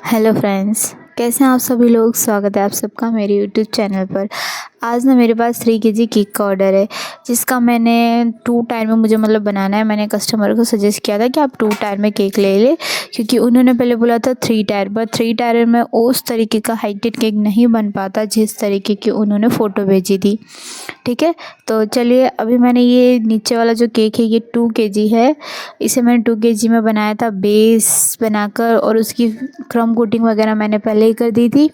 Hello friends, कैसे हैं आप सभी लोग। स्वागत है आप सबका मेरे यूट्यूब चैनल पर। आज ना मेरे पास 3 केजी केक का ऑर्डर है, जिसका मैंने 2 टायर में मुझे बनाना है। मैंने कस्टमर को सजेस्ट किया था कि आप 2 टायर में केक ले ले, क्योंकि उन्होंने पहले बोला था 3 टायर, पर 3 टायर में उस तरीके का हाइटेड केक नहीं बन पाता जिस तरीके की उन्होंने फ़ोटो भेजी थी। ठीक है, तो चलिए अभी मैंने ये नीचे वाला जो केक है ये 2 केजी है। इसे मैंने 2 केजी में बनाया था, बेस बनाकर, और उसकी क्रम कोटिंग वगैरह मैंने पहले ही कर दी थी।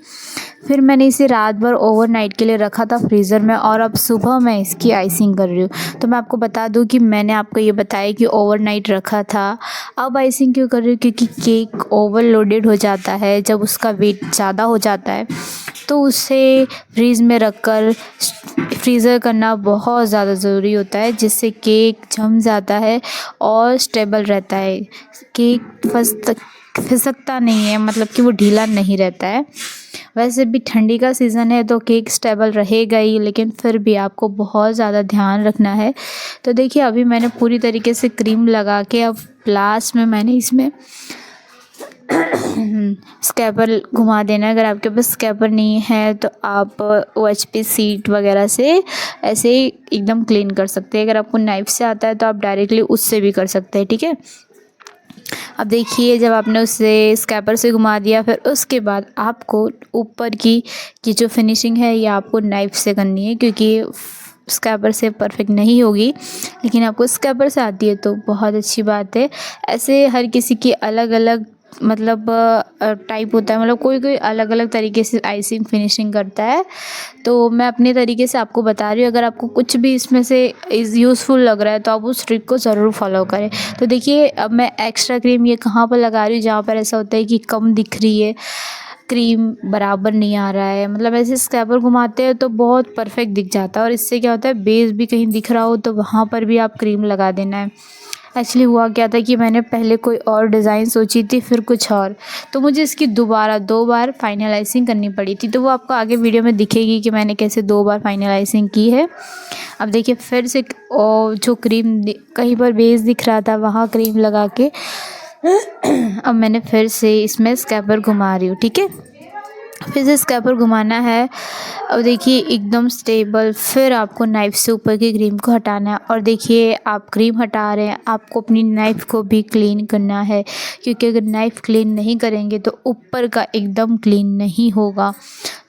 फिर मैंने इसे रात भर ओवरनाइट के लिए रखा था फ्रीज़र में, और अब सुबह मैं इसकी आइसिंग कर रही हूँ। तो मैं आपको बता दूँ कि मैंने आपको ये बताया कि ओवरनाइट रखा था। अब आइसिंग क्यों कर रही हूँ, क्योंकि केक ओवरलोडेड हो जाता है जब उसका वेट ज़्यादा हो जाता है, तो उसे फ्रीज़ में रख कर फ्रीज़र करना बहुत ज़्यादा ज़रूरी होता है, जिससे केक जम जाता है और स्टेबल रहता है। केक फिसकता नहीं है, मतलब कि वो ढीला नहीं रहता है। वैसे भी ठंडी का सीज़न है तो केक स्टेबल रहेगा ही, लेकिन फिर भी आपको बहुत ज़्यादा ध्यान रखना है। तो देखिए अभी मैंने पूरी तरीके से क्रीम लगा के, अब लास्ट में मैंने इसमें स्क्रैपर घुमा देना है। अगर आपके पास स्क्रैपर नहीं है तो आप OHP सीट वगैरह से ऐसे ही एकदम क्लीन कर सकते हैं। अगर आपको नाइफ़ से आता है तो आप डायरेक्टली उससे भी कर सकते हैं। ठीक है, अब देखिए जब आपने उसे स्क्रैपर से घुमा दिया, फिर उसके बाद आपको ऊपर की जो फिनिशिंग है ये आपको नाइफ़ से करनी है, क्योंकि स्क्रैपर से परफेक्ट नहीं होगी। लेकिन आपको स्क्रैपर से आती है तो बहुत अच्छी बात है। ऐसे हर किसी की अलग अलग टाइप होता है, कोई कोई अलग अलग तरीके से आइसिंग फिनिशिंग करता है। तो मैं अपने तरीके से आपको बता रही हूँ। अगर आपको कुछ भी इसमें से यूज़फुल लग रहा है तो आप उस ट्रिक को ज़रूर फॉलो करें। तो देखिए अब मैं एक्स्ट्रा क्रीम ये कहाँ पर लगा रही हूँ, जहाँ पर ऐसा होता है कि कम दिख रही है, क्रीम बराबर नहीं आ रहा है, ऐसे स्क्रैपर घुमाते हैं तो बहुत परफेक्ट दिख जाता है। और इससे क्या होता है, बेस भी कहीं दिख रहा हो तो वहाँ पर भी आप क्रीम लगा देना है। एक्चुअली हुआ क्या था कि मैंने पहले कोई और डिज़ाइन सोची थी, फिर कुछ और, तो मुझे इसकी दोबारा 2 बार फाइनलाइजिंग करनी पड़ी थी। तो वो आपको आगे वीडियो में दिखेगी कि मैंने कैसे 2 बार फाइनलाइजिंग की है। अब देखिए फिर से जो क्रीम कहीं पर बेस दिख रहा था वहाँ क्रीम लगा के अब मैंने फिर से इसमें स्क्रैपर घुमा रही हूँ। ठीक है, फिर से स्क्रैपर घुमाना है। अब देखिए एकदम स्टेबल। फिर आपको नाइफ़ से ऊपर की क्रीम को हटाना है, और देखिए आप क्रीम हटा रहे हैं, आपको अपनी नाइफ़ को भी क्लीन करना है, क्योंकि अगर नाइफ़ क्लीन नहीं करेंगे तो ऊपर का एकदम क्लीन नहीं होगा।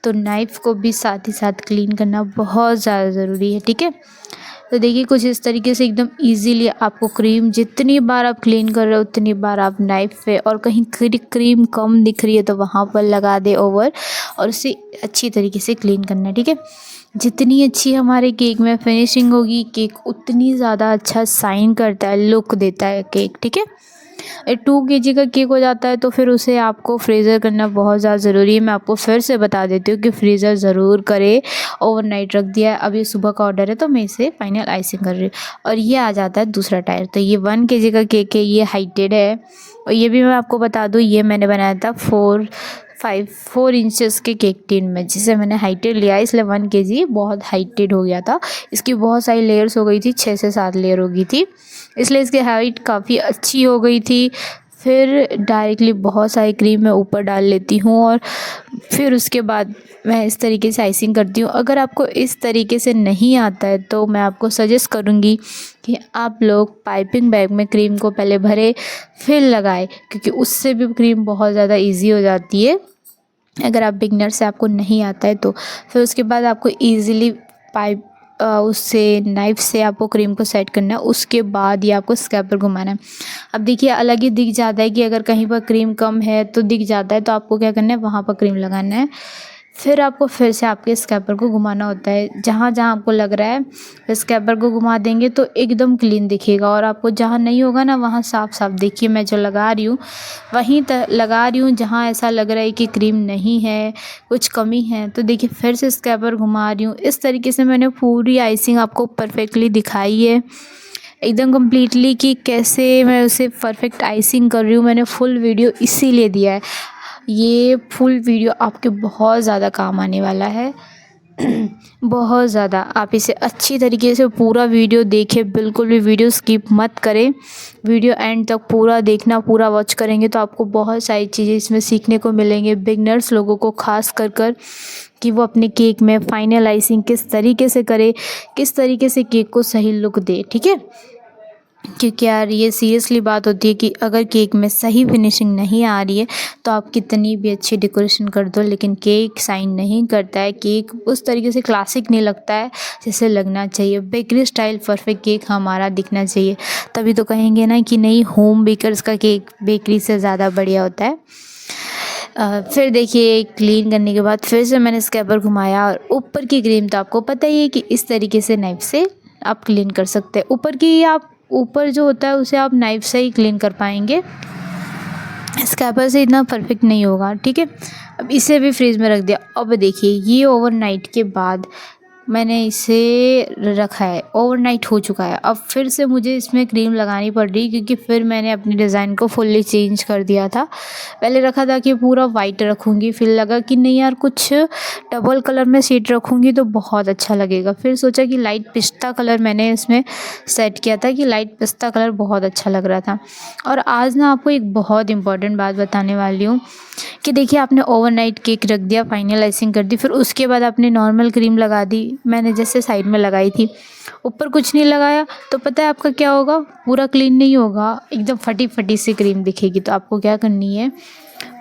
तो नाइफ़ को भी साथ ही साथ क्लीन करना बहुत ज़्यादा ज़रूरी है। ठीक है, तो देखिए कुछ इस तरीके से एकदम इजीली आपको क्रीम जितनी बार आप क्लीन कर रहे हो उतनी बार आप नाइफ़ पे, और कहीं क्रीम कम दिख रही है तो वहाँ पर लगा दे ओवर, और उसे अच्छी तरीके से क्लीन करना है। ठीक है, जितनी अच्छी हमारे केक में फिनिशिंग होगी, केक उतनी ज़्यादा अच्छा शाइन करता है, लुक देता है केक। ठीक है, 2 केजी का केक हो जाता है तो फिर उसे आपको फ्रीज़र करना बहुत ज़्यादा ज़रूरी है। मैं आपको फिर से बता देती हूँ कि फ्रीज़र ज़रूर करें। ओवरनाइट रख दिया है, अब ये सुबह का ऑर्डर है तो मैं इसे फाइनल आइसिंग कर रही हूँ। और ये आ जाता है दूसरा टायर। तो ये 1 केजी का केक है, ये हाइटेड है। और ये भी मैं आपको बता दूँ, ये मैंने बनाया था 4 इंचेस के केक टिन में, जिसे मैंने हाइटेड लिया है, इसलिए 1 केजी बहुत हाइटेड हो गया था। इसकी बहुत सारी लेयर्स हो गई थी, 6 से 7 लेयर हो गई थी, इसलिए इसकी हाइट काफ़ी अच्छी हो गई थी। फिर डायरेक्टली बहुत सारी क्रीम मैं ऊपर डाल लेती हूँ, और फिर उसके बाद मैं इस तरीके से आइसिंग करती हूँ। अगर आपको इस तरीके से नहीं आता है तो मैं आपको सजेस्ट करूँगी कि आप लोग पाइपिंग बैग में क्रीम को पहले भरें फिर लगाएं, क्योंकि उससे भी क्रीम बहुत ज़्यादा ईजी हो जाती है। अगर आप बिगनर से आपको नहीं आता है तो फिर उसके बाद आपको ईज़िली पाइप उससे नाइफ़ से आपको क्रीम को सेट करना है, उसके बाद ही आपको स्क्रैपर घुमाना है। अब देखिए अलग ही दिख जाता है कि अगर कहीं पर क्रीम कम है तो दिख जाता है, तो आपको क्या करना है, वहाँ पर क्रीम लगाना है। फिर आपको फिर से आपके स्क्रैपर को घुमाना होता है, जहाँ जहाँ आपको लग रहा है फिर स्क्रैपर को घुमा देंगे तो एकदम क्लीन दिखेगा। और आपको जहाँ नहीं होगा ना वहाँ साफ साफ देखिए, मैं जो लगा रही हूँ वहीं लगा रही हूँ जहाँ ऐसा लग रहा है कि क्रीम नहीं है, कुछ कमी है, तो देखिए फिर से स्क्रैपर घुमा रही हूँ। इस तरीके से मैंने पूरी आइसिंग आपको परफेक्टली दिखाई है, एकदम कम्प्लीटली, कि कैसे मैं उसे परफेक्ट आइसिंग कर रही हूँ। मैंने फुल वीडियो इसीलिए दिया है, ये फुल वीडियो आपके बहुत ज़्यादा काम आने वाला है। बहुत ज़्यादा आप इसे अच्छी तरीके से पूरा वीडियो देखें, बिल्कुल भी वीडियो स्किप मत करें। वीडियो एंड तक पूरा देखना, पूरा वॉच करेंगे तो आपको बहुत सारी चीज़ें इसमें सीखने को मिलेंगे। बिगनर्स लोगों को खास कर कि वो अपने केक में फाइनल आइसिंग किस तरीके से करे, किस तरीके से केक को सही लुक दे, ठीक है। क्योंकि यार ये सीरियसली बात होती है कि अगर केक में सही फिनिशिंग नहीं आ रही है तो आप कितनी भी अच्छी डेकोरेशन कर दो, लेकिन केक शाइन नहीं करता है, केक उस तरीके से क्लासिक नहीं लगता है जैसे लगना चाहिए। बेकरी स्टाइल परफेक्ट केक हमारा दिखना चाहिए, तभी तो कहेंगे ना कि नहीं, होम बेकर्स का केक बेकरी से ज़्यादा बढ़िया होता है। फिर देखिए क्लीन करने के बाद फिर से मैंने स्क्रैपर घुमाया, और ऊपर की क्रीम तो आपको पता ही है कि इस तरीके से नाइफ से आप क्लीन कर सकते हैं। ऊपर की आप ऊपर जो होता है उसे आप नाइफ से ही क्लीन कर पाएंगे, स्क्रैपर से इतना परफेक्ट नहीं होगा, ठीक है। अब इसे भी फ्रीज में रख दिया। अब देखिए ये ओवरनाइट के बाद मैंने इसे रखा है, ओवरनाइट हो चुका है। अब फिर से मुझे इसमें क्रीम लगानी पड़ रही, क्योंकि फिर मैंने अपनी डिज़ाइन को फुल्ली चेंज कर दिया था। पहले रखा था कि पूरा वाइट रखूँगी, फिर लगा कि नहीं यार, कुछ डबल कलर में शेड रखूँगी तो बहुत अच्छा लगेगा। फिर सोचा कि लाइट पिस्ता कलर मैंने इसमें सेट किया था, कि लाइट पिस्ता कलर बहुत अच्छा लग रहा था। और आज ना आपको एक बहुत इंपॉर्टेंट बात बताने वाली हूँ कि देखिए आपने ओवरनाइट केक रख दिया, फाइनल आइसिंग कर दी, फिर उसके बाद आपने नॉर्मल क्रीम लगा दी, मैंने जैसे साइड में लगाई थी, ऊपर कुछ नहीं लगाया, तो पता है आपका क्या होगा, पूरा क्लीन नहीं होगा, एकदम फटी फटी सी क्रीम दिखेगी। तो आपको क्या करनी है,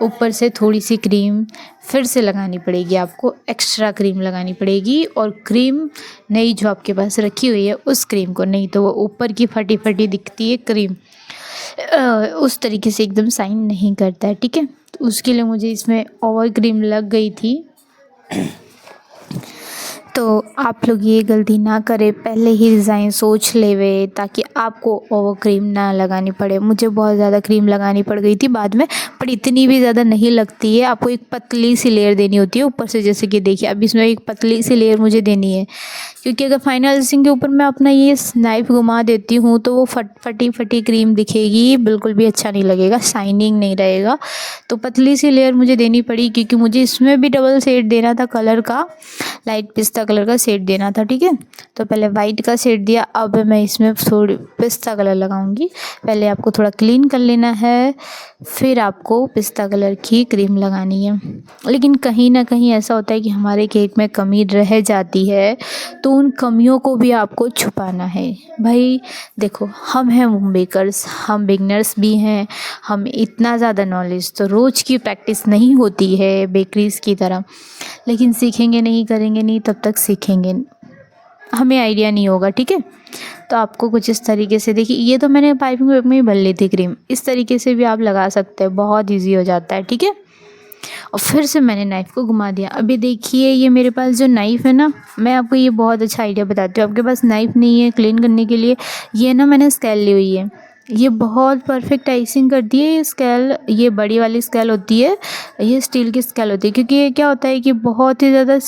ऊपर से थोड़ी सी क्रीम फिर से लगानी पड़ेगी, आपको एक्स्ट्रा क्रीम लगानी पड़ेगी। और क्रीम नई जो आपके पास रखी हुई है उस क्रीम को, नहीं तो वो ऊपर की फटी फटी दिखती है क्रीम, उस तरीके से एकदम शाइन नहीं करता है, ठीक है। तो उसके लिए मुझे इसमें ओवर क्रीम लग गई थी। तो आप लोग ये गलती ना करें, पहले ही डिज़ाइन सोच लेवे ताकि आपको ओवर क्रीम ना लगानी पड़े। मुझे बहुत ज़्यादा क्रीम लगानी पड़ गई थी बाद में, पर इतनी भी ज़्यादा नहीं लगती है। आपको एक पतली सी लेयर देनी होती है ऊपर से, जैसे कि देखिए अब इसमें एक पतली सी लेयर मुझे देनी है, क्योंकि अगर फाइनल आइसिंग के ऊपर मैं अपना ये नाइफ घुमा देती हूँ तो वो फटी फटी क्रीम दिखेगी, बिल्कुल भी अच्छा नहीं लगेगा, शाइनिंग नहीं रहेगा। तो पतली सी लेयर मुझे देनी पड़ी, क्योंकि मुझे इसमें भी डबल शेड देना था कलर का, लाइट पिस्ता कलर का शेड देना था, ठीक है। तो पहले वाइट का शेड दिया, अब मैं इसमें थोड़ी पिस्ता कलर लगाऊंगी। पहले आपको थोड़ा क्लीन कर लेना है, फिर आपको पिस्ता कलर की क्रीम लगानी है। लेकिन कहीं ना कहीं ऐसा होता है कि हमारे केक में कमी रह जाती है, तो उन कमियों को भी आपको छुपाना है। भाई देखो, हम हैं होम बेकर्स, हम बिगनर्स भी हैं, हम इतना ज़्यादा नॉलेज तो रोज़ की प्रैक्टिस नहीं होती है बेकरीज़ की तरह, लेकिन सीखेंगे नहीं, करेंगे नहीं, तब तक सीखेंगे, हमें आइडिया नहीं होगा, ठीक है। तो आपको कुछ इस तरीके से, देखिए ये तो मैंने पाइपिंग बैग में ही भर ली थी क्रीम, इस तरीके से भी आप लगा सकते हैं, बहुत ईजी हो जाता है, ठीक है। और फिर से मैंने नाइफ़ को घुमा दिया। अभी देखिए ये मेरे पास जो नाइफ़ है ना, मैं आपको ये बहुत अच्छा आइडिया बताती हूँ। आपके पास नाइफ़ नहीं है क्लीन करने के लिए, ये ना मैंने स्केल ली हुई है, ये बहुत परफेक्ट आइसिंग करती है। ये स्केल, ये बड़ी वाली स्केल होती है, ये स्टील की स्केल होती है, क्योंकि ये क्या होता है कि बहुत ही ज़्यादा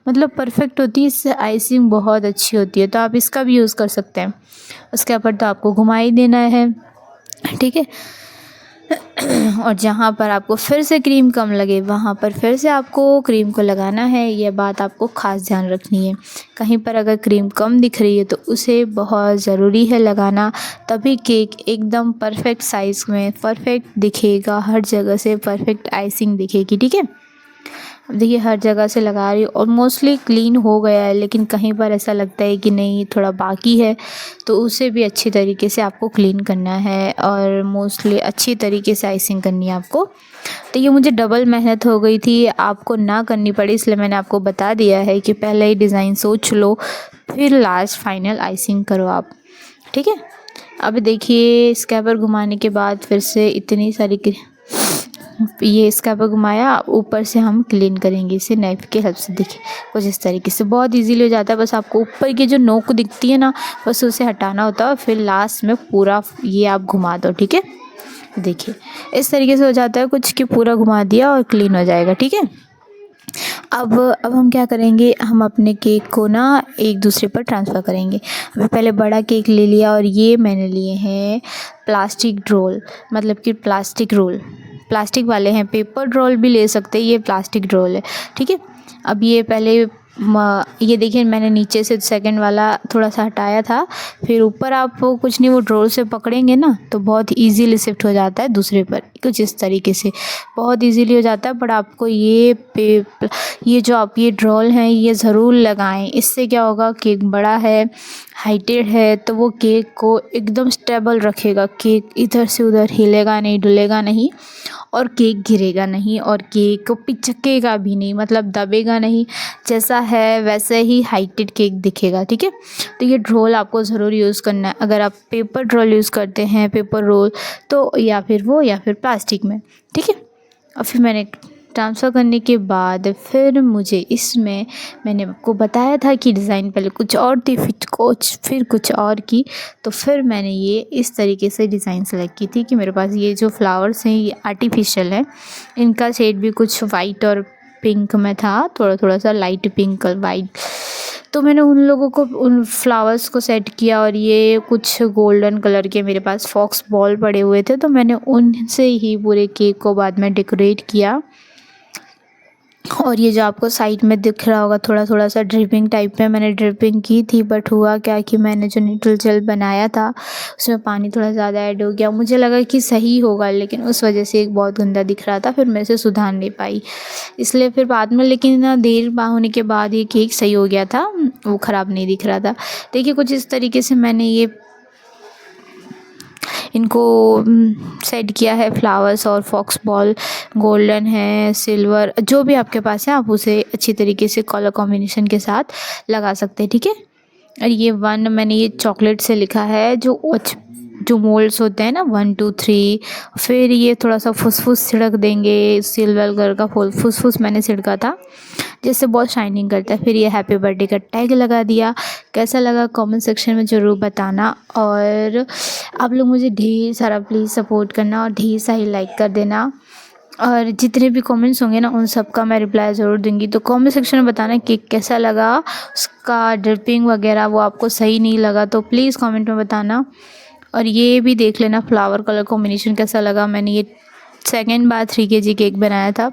मतलब परफेक्ट होती है, इससे आइसिंग बहुत अच्छी होती है। तो आप इसका भी यूज़ कर सकते हैं। उसके ऊपर तो आपको घुमा ही देना है, ठीक है। और जहाँ पर आपको फिर से क्रीम कम लगे वहाँ पर फिर से आपको क्रीम को लगाना है, ये बात आपको ख़ास ध्यान रखनी है। कहीं पर अगर क्रीम कम दिख रही है तो उसे बहुत ज़रूरी है लगाना, तभी केक एकदम परफेक्ट साइज़ में परफेक्ट दिखेगा, हर जगह से परफेक्ट आइसिंग दिखेगी, ठीक है। अब देखिए हर जगह से लगा रही हूँ और मोस्टली क्लीन हो गया है, लेकिन कहीं पर ऐसा लगता है कि नहीं थोड़ा बाकी है, तो उसे भी अच्छी तरीके से आपको क्लीन करना है और मोस्टली अच्छी तरीके से आइसिंग करनी है आपको। तो ये मुझे डबल मेहनत हो गई थी, आपको ना करनी पड़ी, इसलिए मैंने आपको बता दिया है कि पहले ही डिज़ाइन सोच लो, फिर लास्ट फाइनल आइसिंग करो आप, ठीक है। अब देखिए स्क्रैपर घुमाने के बाद फिर से इतनी सारी ये स्क्रैपर घुमाया, ऊपर से हम क्लीन करेंगे इसे नाइफ के हेल्प से। देखिए कुछ इस तरीके से बहुत इजीली हो जाता है, बस आपको ऊपर की जो नोक दिखती है ना, बस उसे हटाना होता है और फिर लास्ट में पूरा ये आप घुमा दो, ठीक है। देखिए इस तरीके से हो जाता है कुछ कि पूरा घुमा दिया और क्लीन हो जाएगा, ठीक है। अब हम क्या करेंगे, हम अपने केक को ना एक दूसरे पर ट्रांसफ़र करेंगे। अभी पहले बड़ा केक ले लिया और ये मैंने लिए हैं प्लास्टिक रोल, मतलब कि प्लास्टिक रोल, प्लास्टिक वाले हैं, पेपर रोल भी ले सकते हैं, ये प्लास्टिक रोल है, ठीक है। अब ये पहले ये देखिए मैंने नीचे से सेकंड वाला थोड़ा सा हटाया था, फिर ऊपर आप कुछ नहीं वो ड्रोल से पकड़ेंगे ना तो बहुत इजीली शिफ्ट हो जाता है दूसरे पर, कुछ इस तरीके से बहुत इजीली हो जाता है। बट आपको ये जो आप ये ड्रोल हैं ये ज़रूर लगाएं, इससे क्या होगा, केक बड़ा है, हाइटेड है, तो वो केक को एकदम स्टेबल रखेगा, केक इधर से उधर हिलेगा नहीं, डुलेगा नहीं, और केक गिरेगा नहीं, और केक पिचकेगा भी नहीं, मतलब दबेगा नहीं, जैसा है वैसे ही हाइटेड केक दिखेगा। ठीक है, तो ये रोल आपको ज़रूर यूज़ करना है। अगर आप पेपर रोल यूज़ करते हैं, पेपर रोल, तो या फिर प्लास्टिक में। ठीक है, और फिर मैंने ट्रांसफ़र करने के बाद फिर मुझे इसमें, मैंने आपको बताया था कि डिज़ाइन पहले कुछ और थी, फिर कुछ और की, तो फिर मैंने ये इस तरीके से डिज़ाइन सेलेक्ट की थी कि मेरे पास ये जो फ्लावर्स हैं ये आर्टिफिशियल है, इनका शेड भी कुछ वाइट और पिंक में था, थोड़ा थोड़ा सा लाइट पिंक और वाइट। तो मैंने उन लोगों को, उन फ्लावर्स को सेट किया, और ये कुछ गोल्डन कलर के मेरे पास फॉक्स बॉल पड़े हुए थे, तो मैंने उनसे ही पूरे केक को बाद में डेकोरेट किया। और ये जो आपको साइड में दिख रहा होगा थोड़ा थोड़ा सा ड्रिपिंग टाइप में, मैंने ड्रिपिंग की थी, बट हुआ क्या कि मैंने जो न्यूट्रल जेल बनाया था उसमें पानी थोड़ा ज़्यादा ऐड हो गया। मुझे लगा कि सही होगा, लेकिन उस वजह से एक बहुत गंदा दिख रहा था, फिर मैं इसे सुधार नहीं पाई, इसलिए फिर बाद में, लेकिन ना देर होने के बाद ये केक सही हो गया था, वो ख़राब नहीं दिख रहा था। देखिए कुछ इस तरीके से मैंने ये इनको सेट किया है, फ्लावर्स और फॉक्स बॉल, गोल्डन है, सिल्वर, जो भी आपके पास है आप उसे अच्छी तरीके से कलर कॉम्बिनेशन के साथ लगा सकते हैं। ठीक है, और ये मैंने ये चॉकलेट से लिखा है, जो मोल्ड्स होते हैं ना 1 2 3, फिर ये थोड़ा सा फुसफुस छिड़क देंगे, सिल्वर कलर का फुसफुस मैंने छिड़का था, जिससे बहुत शाइनिंग करता है। फिर ये हैप्पी बर्थडे का टैग लगा दिया। कैसा लगा कमेंट सेक्शन में ज़रूर बताना, और आप लोग मुझे ढेर सारा प्लीज़ सपोर्ट करना, और ढेर सारी लाइक कर देना, और जितने भी कमेंट्स होंगे ना उन सब का मैं रिप्लाई ज़रूर दूंगी। तो कमेंट सेक्शन में बताना कि कैसा लगा, उसका ड्रिपिंग वगैरह वो आपको सही नहीं लगा तो प्लीज़ कमेंट में बताना। और ये भी देख लेना फ्लावर कलर कॉम्बिनेशन कैसा लगा। मैंने ये सेकेंड बार 3 kg केक बनाया था।